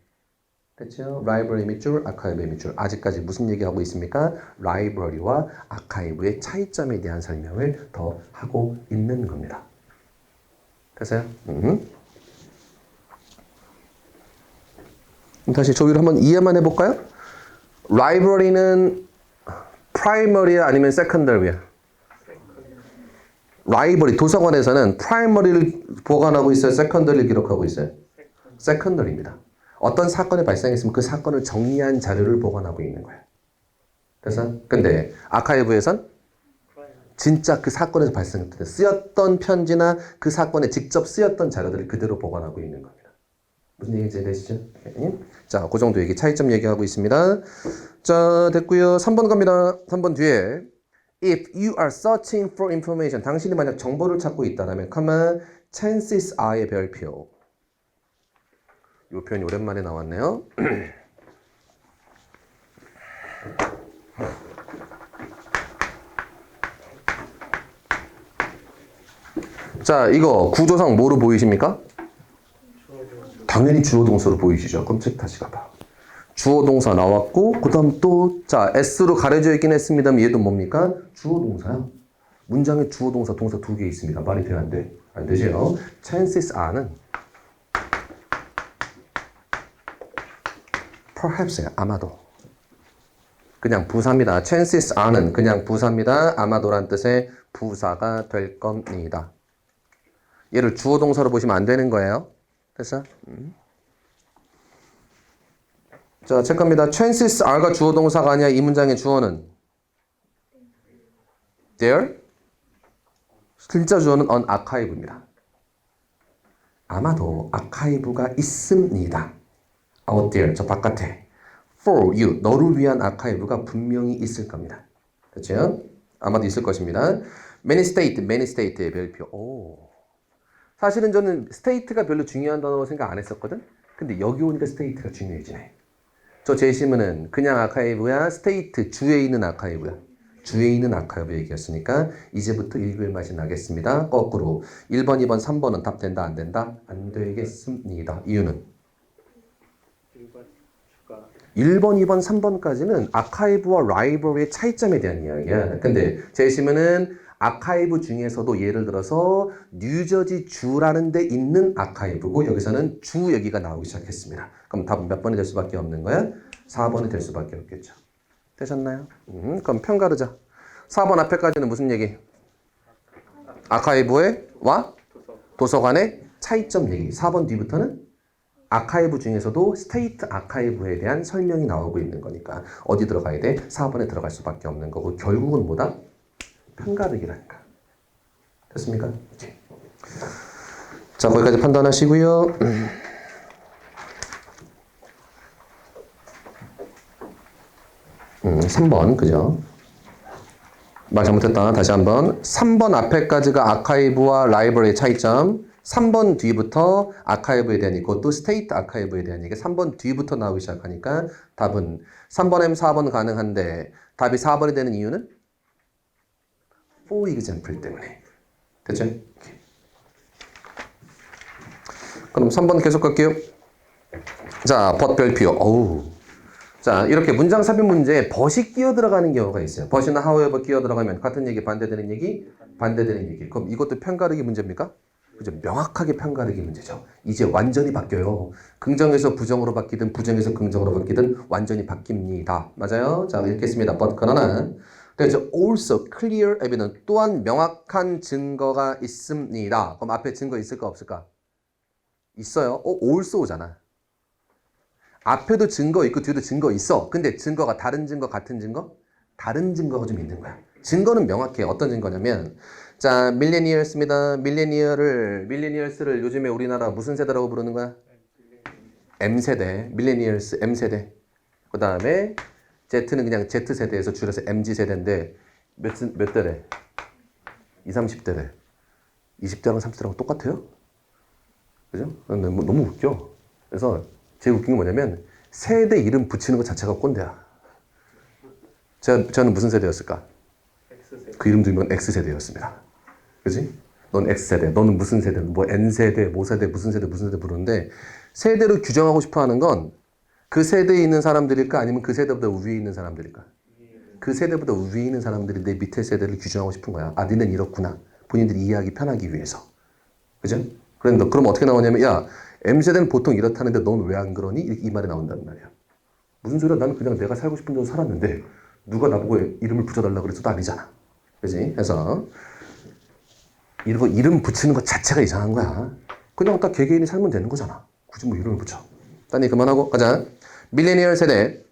됐죠? 라이브러리 밑줄, 아카이브의 밑줄. 아직까지 무슨 얘기하고 있습니까? 라이브러리와 아카이브의 차이점에 대한 설명을 더 하고 있는 겁니다. 됐어요? 다시 조율 한번 이해만 해볼까요? 라이브러리는 프라이머리야 아니면 세컨더리야? 라이브러리, 도서관에서는 프라이머리를 보관하고 있어요? 세컨더리를 기록하고 있어요? 세컨더리입니다. 어떤 사건이 발생했으면 그 사건을 정리한 자료를 보관하고 있는 거예요. 그래서 근데 아카이브에선 진짜 그 사건에서 발생했던 쓰였던 편지나 그 사건에 직접 쓰였던 자료들을 그대로 보관하고 있는 겁니다. 무슨 얘기인지 이해되시죠? 자, 그 정도 얘기 차이점 얘기하고 있습니다. 자, 됐고요. 3번 갑니다. 3번 뒤에 If you are searching for information, 당신이 만약 정보를 찾고 있다면, chances are의 별표. 이 표현이 오랜만에 나왔네요. 자, 이거 구조상 뭐로 보이십니까? 당연히 주어 동사로 보이시죠? 그럼 책 다시 가봐. 주어 동사 나왔고, 그 다음 또, 자, S로 가려져 있긴 했습니다만 얘도 뭡니까? 주어 동사야. 문장에 주어 동사, 동사 두 개 있습니다. 말이 돼, 안 돼? 안 되죠? chances are는 perhaps예요. 아마도. 그냥 부사입니다. chances are는 그냥 부사입니다. 아마도란 뜻의 부사가 될 겁니다. 얘를 주어 동사로 보시면 안 되는 거예요. 됐어? 자, 체크합니다. chances are가 주어 동사가 아니야. 이 문장의 주어는 there. 진짜 주어는 on archive입니다. 아마도 아카이브가 있습니다. out there, 저 바깥에. for you, 너를 위한 아카이브가 분명히 있을 겁니다. 그렇죠? 아마도 있을 것입니다. many state의 별표. 오. 사실은 저는 state가 별로 중요한 단어로 생각 안 했었거든? 근데 여기 오니까 state가 중요해지네. 저 제시문은 그냥 아카이브야, state, 주에 있는 아카이브야. 주에 있는 아카이브 얘기였으니까 이제부터 읽을 맛이 나겠습니다. 거꾸로 1번, 2번, 3번은 답 된다, 안 된다? 안 되겠습니다. 이유는? 1번, 2번, 3번까지는 아카이브와 라이브러리의 차이점에 대한 이야기야. 근데 제시문은 아카이브 중에서도 예를 들어서 뉴저지 주라는 데 있는 아카이브고 여기서는 주 여기가 나오기 시작했습니다. 그럼 답은 몇 번이 될 수밖에 없는 거야? 4번이 될 수밖에 없겠죠. 되셨나요? 그럼 편가르자. 4번 앞에까지는 무슨 얘기? 아카이브와 도서관의 차이점 얘기. 4번 뒤부터는 아카이브 중에서도 스테이트 아카이브에 대한 설명이 나오고 있는 거니까 어디 들어가야 돼? 4번에 들어갈 수밖에 없는 거고 결국은 뭐다? 편가르기라니까. 됐습니까? 오케이. 자, 거기까지 판단하시고요. 3번, 그죠? 말 잘못했다. 다시 한번. 3번 앞에까지가 아카이브와 라이브러리의 차이점. 3번 뒤부터 아카이브에 대한 이것도 스테이트 아카이브에 대한 얘기 3번 뒤부터 나오기 시작하니까 답은 3번이면 4번 가능한데 답이 4번이 되는 이유는 for example 때문에. 됐죠? 그럼 3번 계속 갈게요. 자, but 별표. 어우, 자, 이렇게 문장 삽입 문제에 but이 끼어 들어가는 경우가 있어요. but이나 however 끼어 들어가면 같은 얘기, 반대되는 얘기, 반대되는 얘기. 그럼 이것도 편가르기 문제입니까? 그죠? 명확하게 편가르기 문제죠. 이제 완전히 바뀌어요. 긍정에서 부정으로 바뀌든 부정에서 긍정으로 바뀌든 완전히 바뀝니다. 맞아요? 자, 읽겠습니다. but 그러나 그래서 also clear evidence 또한 명확한 증거가 있습니다. 그럼 앞에 증거 있을까 없을까? 있어요. also잖아. 앞에도 증거 있고 뒤에도 증거 있어. 근데 증거가 다른 증거, 같은 증거? 다른 증거가 좀 있는 거야. 증거는 명확해. 어떤 증거냐면 자, 밀레니얼스입니다. 밀레니얼스를 요즘에 우리나라 무슨 세대라고 부르는 거야? M세대. 밀레니얼스 M세대. 그 다음에 Z는 그냥 Z세대에서 줄여서 MZ세대인데 몇 대래? 20, 30대래. 20대랑 30대랑 똑같아요? 그죠? 너무 웃겨. 그래서 제일 웃긴 게 뭐냐면 세대 이름 붙이는 것 자체가 꼰대야. 저는 무슨 세대였을까? X세대. 그 이름 들면 X세대였습니다. 그지? 넌 X세대, 너는 무슨 세대, 뭐 N세대, 뭐 세대, 무슨 세대, 무슨 세대 부르는데 세대로 규정하고 싶어 하는 건 그 세대에 있는 사람들일까 아니면 그 세대보다 위에 있는 사람들일까? 그 세대보다 위에 있는 사람들이 내 밑에 세대를 규정하고 싶은 거야. 아, 니는 이렇구나. 본인들이 이해하기 편하기 위해서. 그죠? 그런데 그럼 어떻게 나오냐면 야, M세대는 보통 이렇다는데 넌 왜 안 그러니? 이 말이 나온단 말이야. 무슨 소리야? 나는 그냥 내가 살고 싶은 대로 살았는데 누가 나보고 이름을 붙여달라고 그래서도 아니잖아. 그지? 그래서 이름 붙이는 것 자체가 이상한 거야. 그냥 딱 개개인이 살면 되는 거잖아. 굳이 뭐 이름을 붙여. 딴 얘기 그만하고 가자. 밀레니얼 세대입니다.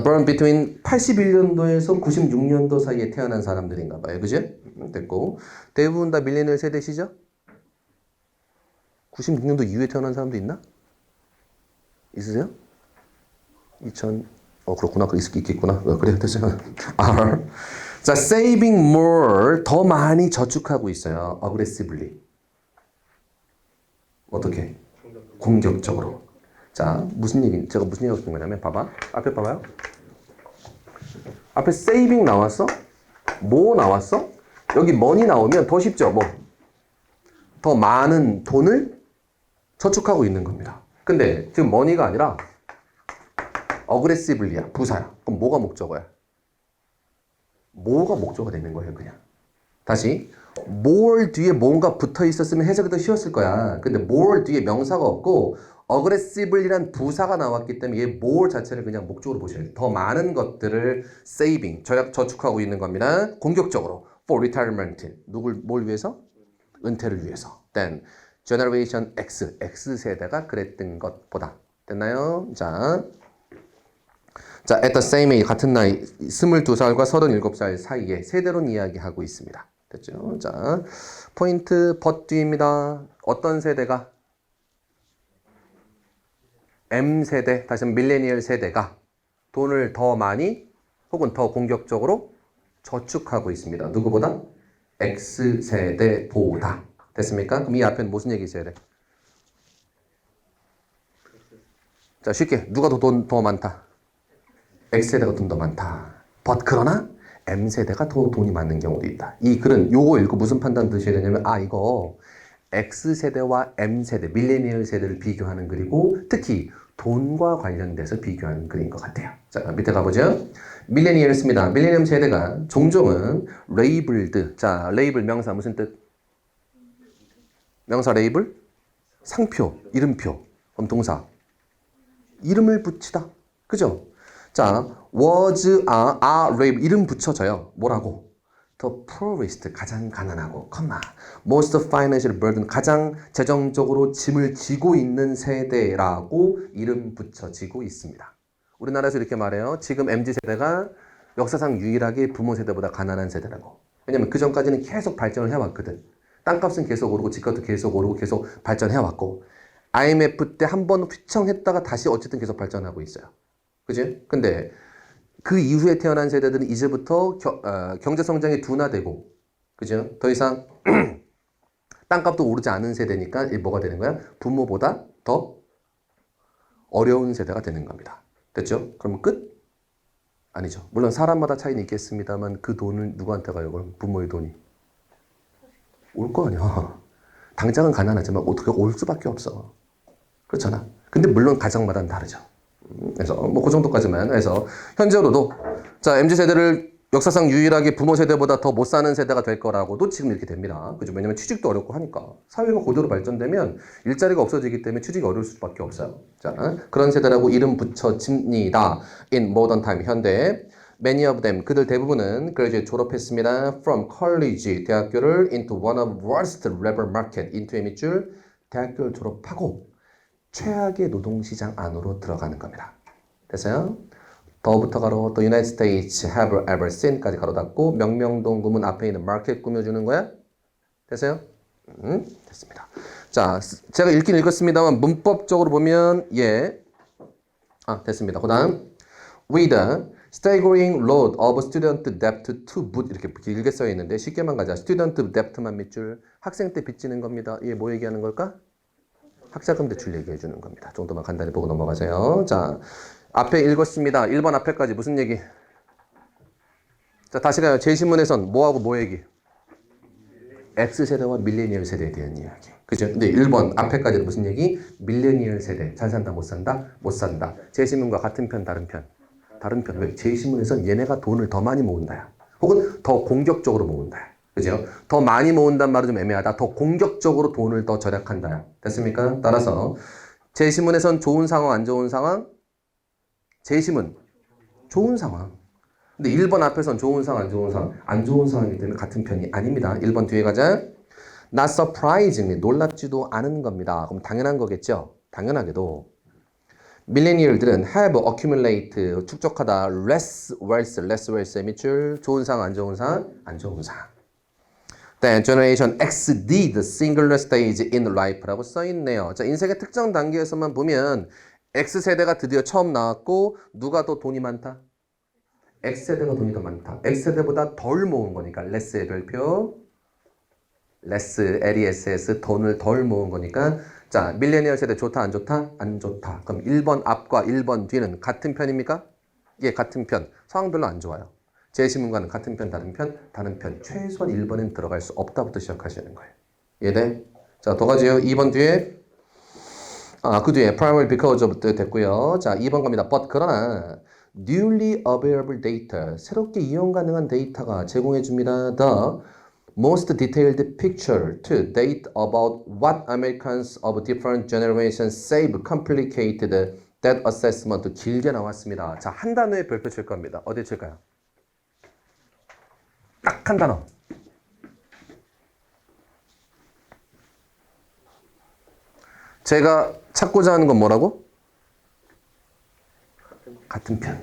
born between 81년도에서 96년도 사이에 태어난 사람들인가 봐요. 그죠? 됐고 대부분 다 밀레니얼 세대시죠? 96년도 이후에 태어난 사람도 있나? 있으세요? 그렇구나. 있겠구나. 그래, 됐어요. R. 자, saving more. 더 많이 저축하고 있어요. aggressively. 어떻게? 공격적으로. 자, 제가 무슨 얘기하고 싶은 거냐면, 봐봐. 앞에 봐봐요. 앞에 saving 나왔어? 뭐 나왔어? 여기 money 나오면 더 쉽죠? 뭐? 더 많은 돈을 저축하고 있는 겁니다. 근데 지금 money가 아니라 aggressively야. 부사야. 그럼 뭐가 목적어야? 뭐가 목적어가 되는 거예요, 그냥. 다시. more 뒤에 뭔가 붙어 있었으면 해석이 더 쉬웠을 거야. 근데 more 뒤에 명사가 없고 aggressively란 부사가 나왔기 때문에 얘 more 자체를 그냥 목적으로 보셔야 돼요. 더 많은 것들을 saving, 저축하고 있는 겁니다. 공격적으로. for retirement. 뭘 위해서? 은퇴를 위해서. then generation X, X세대가 그랬던 것보다. 됐나요? 자, at the same age, 같은 나이, 22살과 37살 사이에 세대론 이야기하고 있습니다. 됐죠? 자, 포인트 but 뒤입니다. 어떤 세대가? M세대, 다시 밀레니얼 세대가 돈을 더 많이 혹은 더 공격적으로 저축하고 있습니다. 누구보다? X세대보다. 됐습니까? 그럼 이 앞에는 무슨 얘기 있어야 돼? 자, 쉽게. 누가 돈 더 많다? X세대가 돈 더 많다. but 그러나 M세대가 더 돈이 많은 경우도 있다. 이 글은 요거 읽고 무슨 판단 드셔야 되냐면 이거 X세대와 M세대, 밀레니얼 세대를 비교하는 글이고 특히 돈과 관련돼서 비교하는 글인 것 같아요. 자, 밑에 가보죠. 밀레니얼스입니다. 밀레니엄 세대가 종종은 레이블드. 자, 레이블 명사 무슨 뜻? 명사 레이블? 상표, 이름표. 그럼 동사. 이름을 붙이다. 그죠? 자, was, are, label 이름 붙여줘요. 뭐라고? The poorest, 가장 가난하고, most financial burden, 가장 재정적으로 짐을 지고 있는 세대라고 이름 붙여지고 있습니다. 우리나라에서 이렇게 말해요. 지금 MZ세대가 역사상 유일하게 부모 세대보다 가난한 세대라고. 왜냐면 그 전까지는 계속 발전을 해왔거든. 땅값은 계속 오르고 집값도 계속 오르고 계속 발전해왔고 IMF 때 한 번 휘청했다가 다시 어쨌든 계속 발전하고 있어요. 그지? 근데 그 이후에 태어난 세대들은 이제부터 경제 성장이 둔화되고, 그죠? 더 이상 땅값도 오르지 않은 세대니까 뭐가 되는 거야? 부모보다 더 어려운 세대가 되는 겁니다. 됐죠? 그러면 끝? 아니죠. 물론 사람마다 차이는 있겠습니다만 그 돈을 누구한테 가요? 그럼 부모의 돈이 올 거 아니야. 당장은 가난하지만 어떻게 올 수밖에 없어. 그렇잖아. 근데 물론 가정마다는 다르죠. 그래서 뭐 그 정도까지만 해서 현재로도 자 MZ세대를 역사상 유일하게 부모 세대보다 더 못 사는 세대가 될 거라고도 지금 이렇게 됩니다. 그죠? 왜냐면 취직도 어렵고 하니까. 사회가 고도로 발전되면 일자리가 없어지기 때문에 취직이 어려울 수밖에 없어요. 자, 그런 세대라고 이름 붙여집니다. In modern time, 현대. Many of them, 그들 대부분은 graduate 졸업했습니다. From college, 대학교를 into one of worst labor market, into의 밑줄, 대학교를 졸업하고 최악의 노동시장 안으로 들어가는 겁니다. 됐어요? 더부터 가로 또 United States have ever seen까지 가로 닫고 명명동 구문 앞에 있는 market 꾸며주는 거야. 됐어요? 됐습니다. 자, 제가 읽긴 읽었습니다만 문법적으로 보면 됐습니다. 그 다음 with a staggering load of student debt to boot 이렇게 길게 써 있는데 쉽게만 가자. student debt만 밑줄 학생 때 빚지는 겁니다. 이게 뭐 얘기하는 걸까? 학자금 대출 얘기해 주는 겁니다. 정도만 간단히 보고 넘어가세요. 자, 앞에 읽었습니다. 1번 앞에까지 무슨 얘기? 자, 다시 가요. 제 신문에선 뭐하고 뭐 얘기? X세대와 밀레니얼 세대에 대한 이야기. 그죠? 근데 1번 앞에까지는 무슨 얘기? 밀레니얼 세대. 잘 산다, 못 산다? 못 산다. 제 신문과 같은 편, 다른 편? 다른 편. 왜? 제 신문에선 얘네가 돈을 더 많이 모은다야. 혹은 더 공격적으로 모은다야. 그죠? 더 많이 모은단 말은 좀 애매하다. 더 공격적으로 돈을 더 절약한다야. 됐습니까? 따라서 제 신문에선 좋은 상황, 안 좋은 상황? 제 신문 좋은 상황. 근데 1번 앞에선 좋은 상황, 안 좋은 상황? 안 좋은 상황이기 때문에 같은 편이 아닙니다. 1번 뒤에 가자. Not surprisingly, 놀랍지도 않은 겁니다. 그럼 당연한 거겠죠? 당연하게도 밀레니얼들은 have accumulate, 축적하다, less wealth의 밑줄, 좋은 상황, 안 좋은 상황? 안 좋은 상황. Then generation X did singular stage in life라고 써있네요. 자, 인생의 특정 단계에서만 보면 X세대가 드디어 처음 나왔고 누가 더 돈이 많다? X세대가 돈이 더 많다. X세대보다 덜 모은 거니까 less의 별표 less, LESS 돈을 덜 모은 거니까 자 밀레니얼 세대 좋다 안 좋다? 안 좋다. 그럼 1번 앞과 1번 뒤는 같은 편입니까? 예, 같은 편. 상황별로 안 좋아요. 제 신문과는 같은 편, 다른 편, 다른 편. 최소한 1번엔 들어갈 수 없다부터 시작하시는 거예요. 이해돼? 자, 더 가지요. 2번 뒤에 그 뒤에 primary because of 됐고요. 자, 2번 갑니다. But 그러나 newly available data, 새롭게 이용 가능한 데이터가 제공해 줍니다. The most detailed picture to date about what Americans of different generations save complicated that assessment. 길게 나왔습니다. 자, 한 단어에 별표 칠 겁니다. 어디 칠까요? 딱 한 단어. 제가 찾고자 하는 건 뭐라고? 같은 편.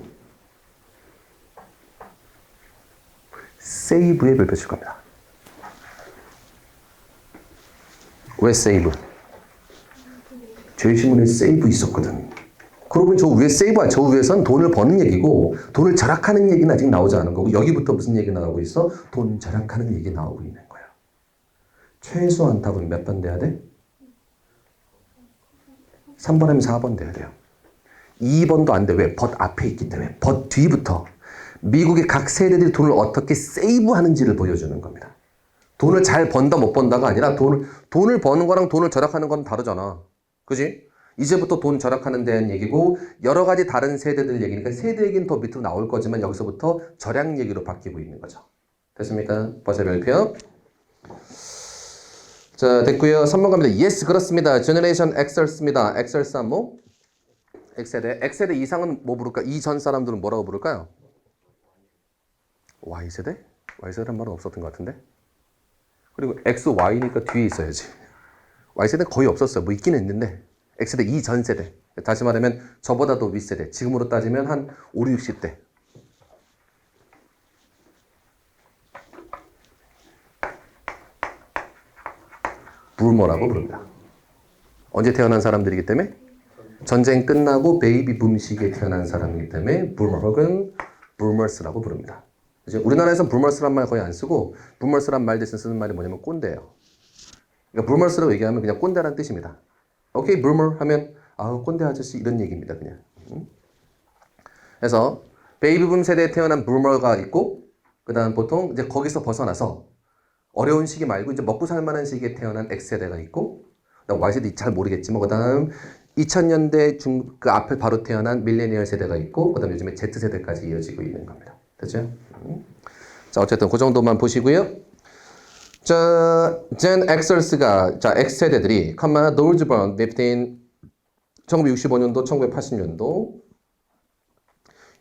세이브에 별표 칠 겁니다. 왜 세이브? 제 신문에 세이브 있었거든. 그러고 보니 저 위에 세이브야. 저 위에선 돈을 버는 얘기고 돈을 절약하는 얘기는 아직 나오지 않은 거고 여기부터 무슨 얘기 나오고 있어? 돈 절약하는 얘기 나오고 있는 거야. 최소한 답은 몇 번 돼야 돼? 3번 하면 4번 돼야 돼요. 2번도 안 돼. 왜? 벗 앞에 있기 때문에. 벗 뒤부터 미국의 각 세대들이 돈을 어떻게 세이브하는지를 보여주는 겁니다. 돈을 잘 번다 못 번다가 아니라 돈을 버는 거랑 돈을 절약하는 건 다르잖아. 그지? 이제부터 돈 절약하는 데한 얘기고 여러 가지 다른 세대들 얘기니까 세대 얘기는 더 밑으로 나올 거지만 여기서부터 절약 얘기로 바뀌고 있는 거죠. 됐습니까? 버섯 별표. 자, 됐고요. 3번 갑니다. Yes, 그렇습니다. Generation X였습니다. X열사 뭐? X세대. X세대 이상은 뭐 부를까? 이전 사람들은 뭐라고 부를까요? Y세대? Y세대란 말은 없었던 것 같은데? 그리고 XY니까 뒤에 있어야지. Y세대는 거의 없었어요. 뭐 있기는 있는데 X세대 이전 세대. 다시 말하면 저보다 더 윗세대. 지금으로 따지면 한 5, 60대. 부머라고 부릅니다. 언제 태어난 사람들이기 때문에? 전쟁 끝나고 베이비 붐 시기에 태어난 사람이기 때문에 부머 혹은 부머스라고 부릅니다. 이제 우리나라에서는 부머스란 말 거의 안 쓰고 부머스란 말 대신 쓰는 말이 뭐냐면 꼰대예요. 그러니까 부머스라고 얘기하면 그냥 꼰대라는 뜻입니다. 오케이, 부머 하면 꼰대 아저씨 이런 얘기입니다. 그냥. 그래서 베이비 붐 세대에 태어난 부머가 있고 그다음 보통 이제 거기서 벗어나서 어려운 시기 말고 이제 먹고 살 만한 시기에 태어난 X세대가 있고 그다음 Y세대 잘 모르겠지만 그다음 2000년대 그 앞에 바로 태어난 밀레니얼 세대가 있고 그다음 요즘에 Z세대까지 이어지고 있는 겁니다. 됐죠? 자, 어쨌든 그 정도만 보시고요. 자, Gen Xers가 자, X세대들이 those born between 1965년도, 1980년도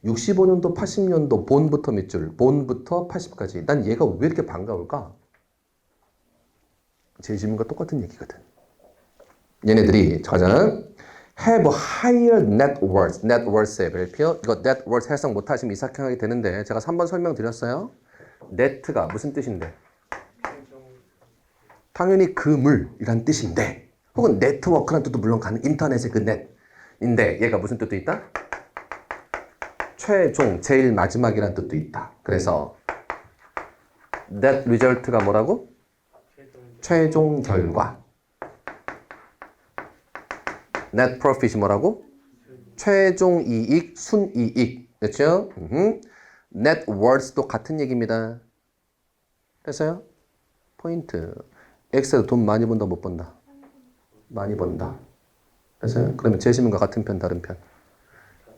65년도, 80년도 본부터 몇 줄? 본부터 80까지. 난 얘가 왜 이렇게 반가울까? 제 질문과 똑같은 얘기거든. 얘네들이 가자. have higher net worth. net worth의 별표. 이거 net worth 해석 못하시면 이삭하게 되는데 제가 3번 설명드렸어요. net가 무슨 뜻인데? 당연히 그물이란 뜻인데 혹은 네트워크란 뜻도 물론 가는 인터넷의 그 net인데 얘가 무슨 뜻도 있다? 최종, 제일 마지막이란 뜻도 있다. 그래서 net result가 뭐라고? 최종 결과. net profit이 뭐라고? 최종 이익, 순이익. 됐죠? net worth도 같은 얘기입니다. 됐어요? 포인트. X에서 돈 많이 번다, 못 번다? 많이 번다. 됐어요? 그러면 제시문과 같은 편, 다른 편.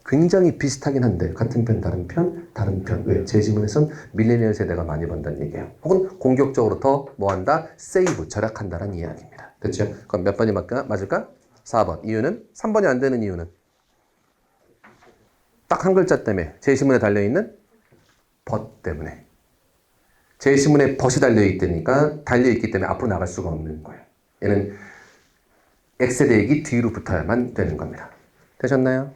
굉장히 비슷하긴 한데 같은 편, 다른 편, 다른 편. 왜? 제시문에선 밀레니얼 세대가 많이 번다는 얘기예요. 혹은 공격적으로 더 뭐한다? 세이브, 절약한다는 이야기입니다. 됐죠? 그럼 몇 번이 맞을까? 4번. 이유는? 3번이 안 되는 이유는? 딱 한 글자 때문에. 제시문에 달려있는 but 때문에. 제시문에 벗이 달려있기 때문에 앞으로 나갈 수가 없는 거예요. 얘는 X세대 얘기 뒤로 붙어야만 되는 겁니다. 되셨나요?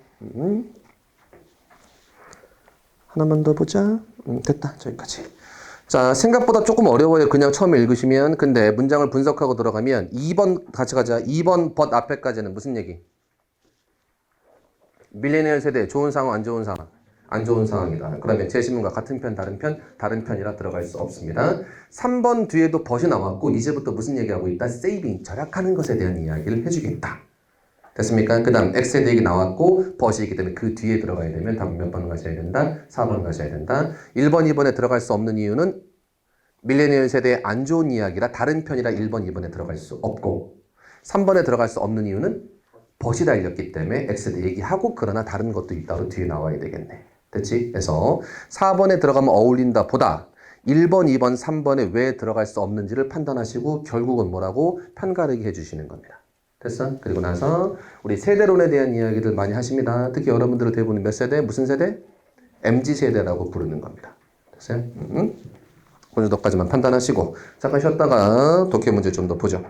하나만 더 보자. 됐다. 저기까지. 자, 생각보다 조금 어려워요. 그냥 처음에 읽으시면. 근데 문장을 분석하고 들어가면 2번 같이 가자. 2번 but 앞에까지는 무슨 얘기? 밀레니얼 세대 좋은 상황, 안 좋은 상황? 안 좋은 상황이다. 그러면 제시문과 같은 편, 다른 편, 다른 편이라 들어갈 수 없습니다. 3번 뒤에도 벗이 나왔고 이제부터 무슨 얘기하고 있다? 세이빙, 절약하는 것에 대한 이야기를 해주겠다. 됐습니까? 그 다음 X세대 얘기 나왔고 벗이 있기 때문에 그 뒤에 들어가야 되면 답은 몇 번 가셔야 된다? 4번 가셔야 된다. 1번, 2번에 들어갈 수 없는 이유는 밀레니얼 세대의 안 좋은 이야기라 다른 편이라 1번, 2번에 들어갈 수 없고 3번에 들어갈 수 없는 이유는 벗이 달렸기 때문에 X세대 얘기하고 그러나 다른 것도 있다고 뒤에 나와야 되겠네. 됐지? 그래서 4번에 들어가면 어울린다 보다 1번, 2번, 3번에 왜 들어갈 수 없는지를 판단하시고 결국은 뭐라고 편가르기 해주시는 겁니다. 됐어? 그리고 나서 우리 세대론에 대한 이야기들 많이 하십니다. 특히 여러분들은 대부분 몇 세대? 무슨 세대? MZ세대라고 부르는 겁니다. 됐어요? 그 정도까지만 판단하시고 잠깐 쉬었다가 독해 문제 좀 더 보죠.